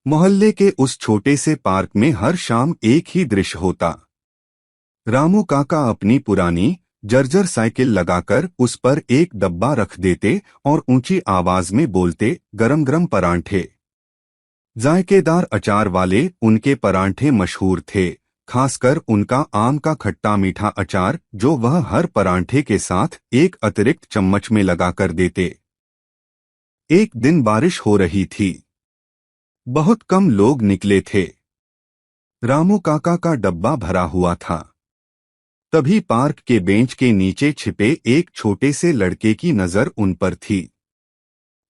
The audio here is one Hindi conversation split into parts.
मोहल्ले के उस छोटे से पार्क में हर शाम एक ही दृश्य होता। रामू काका अपनी पुरानी जर्जर साइकिल लगाकर उस पर एक डब्बा रख देते और ऊंची आवाज में बोलते, गरम गरम परांठे। जायकेदार अचार वाले उनके परांठे मशहूर थे, खासकर उनका आम का खट्टा मीठा अचार जो वह हर परांठे के साथ एक अतिरिक्त चम्मच में लगाकर देते। एक दिन बारिश हो रही थी। बहुत कम लोग निकले थे। रामू काका का डब्बा भरा हुआ था। तभी पार्क के बेंच के नीचे छिपे एक छोटे से लड़के की नजर उन पर थी।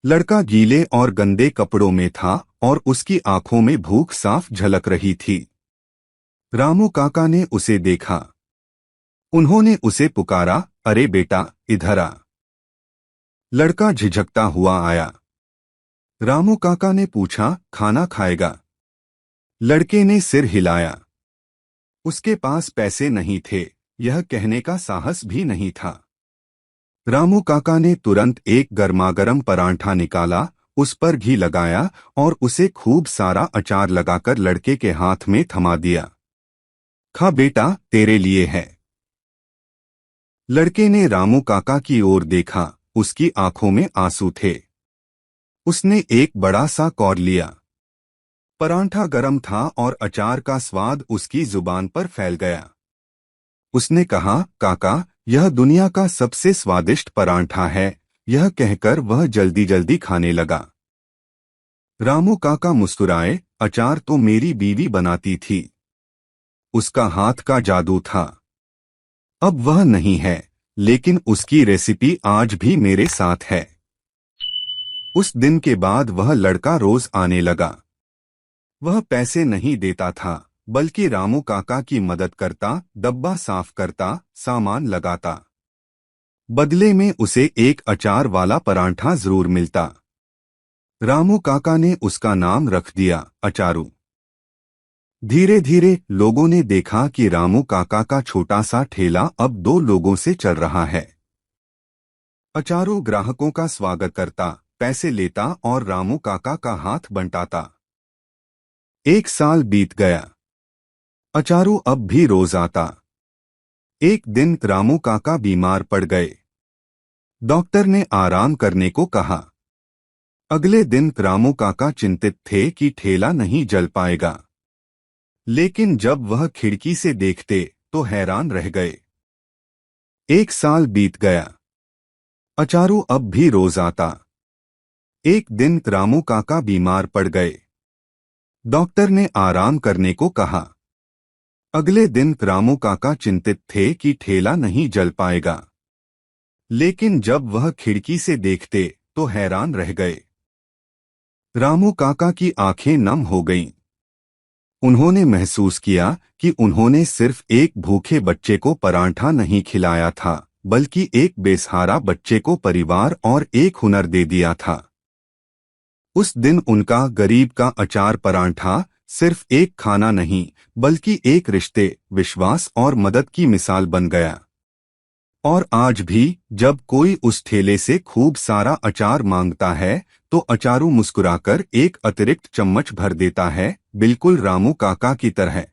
लड़का गीले और गंदे कपड़ों में था और उसकी आंखों में भूख साफ झलक रही थी। रामू काका ने उसे देखा। उन्होंने उसे पुकारा, अरे बेटा, इधर आ। लड़का झिझकता हुआ आया। रामू काका ने पूछा, खाना खाएगा? लड़के ने सिर हिलाया। उसके पास पैसे नहीं थे, यह कहने का साहस भी नहीं था। रामू काका ने तुरंत एक गर्मागरम परांठा निकाला, उस पर घी लगाया और उसे खूब सारा अचार लगाकर लड़के के हाथ में थमा दिया। खा बेटा, तेरे लिए है। लड़के ने रामू काका की ओर देखा, उसकी आंखों में आंसू थे। उसने एक बड़ा सा कौर लिया। परांठा गरम था और अचार का स्वाद उसकी जुबान पर फैल गया। उसने कहा, काका, यह दुनिया का सबसे स्वादिष्ट परांठा है। यह कहकर वह जल्दी जल्दी खाने लगा। रामू काका मुस्कुराए, अचार तो मेरी बीवी बनाती थी। उसका हाथ का जादू था। अब वह नहीं है, लेकिन उसकी रेसिपी आज भी मेरे साथ है। उस दिन के बाद वह लड़का रोज आने लगा। वह पैसे नहीं देता था, बल्कि रामू काका की मदद करता, डब्बा साफ करता, सामान लगाता। बदले में उसे एक अचार वाला परांठा जरूर मिलता। रामू काका ने उसका नाम रख दिया, अचारू। धीरे धीरे लोगों ने देखा कि रामू काका का छोटा सा ठेला अब 2 लोगों से चल रहा है। अचारू ग्राहकों का स्वागत करता, पैसे लेता और रामू काका का हाथ बंटाता। 1 साल बीत गया। अचारू अब भी रोज आता। एक दिन रामू काका बीमार पड़ गए। डॉक्टर ने आराम करने को कहा। अगले दिन रामू काका चिंतित थे कि ठेला नहीं जल पाएगा। लेकिन जब वह खिड़की से देखते तो हैरान रह गए। 1 साल बीत गया। अचारू अब भी रोज आता। एक दिन रामू काका बीमार पड़ गए। डॉक्टर ने आराम करने को कहा। अगले दिन रामू काका चिंतित थे कि ठेला नहीं जल पाएगा। लेकिन जब वह खिड़की से देखते तो हैरान रह गए। रामू काका की आंखें नम हो गईं। उन्होंने महसूस किया कि उन्होंने सिर्फ एक भूखे बच्चे को परांठा नहीं खिलाया था, बल्कि एक बेसहारा बच्चे को परिवार और एक हुनर दे दिया था। उस दिन उनका गरीब का अचार परांठा सिर्फ एक खाना नहीं, बल्कि एक रिश्ते, विश्वास और मदद की मिसाल बन गया। और आज भी जब कोई उस ठेले से खूब सारा अचार मांगता है तो अचारू मुस्कुराकर एक अतिरिक्त चम्मच भर देता है, बिल्कुल रामू काका की तरह।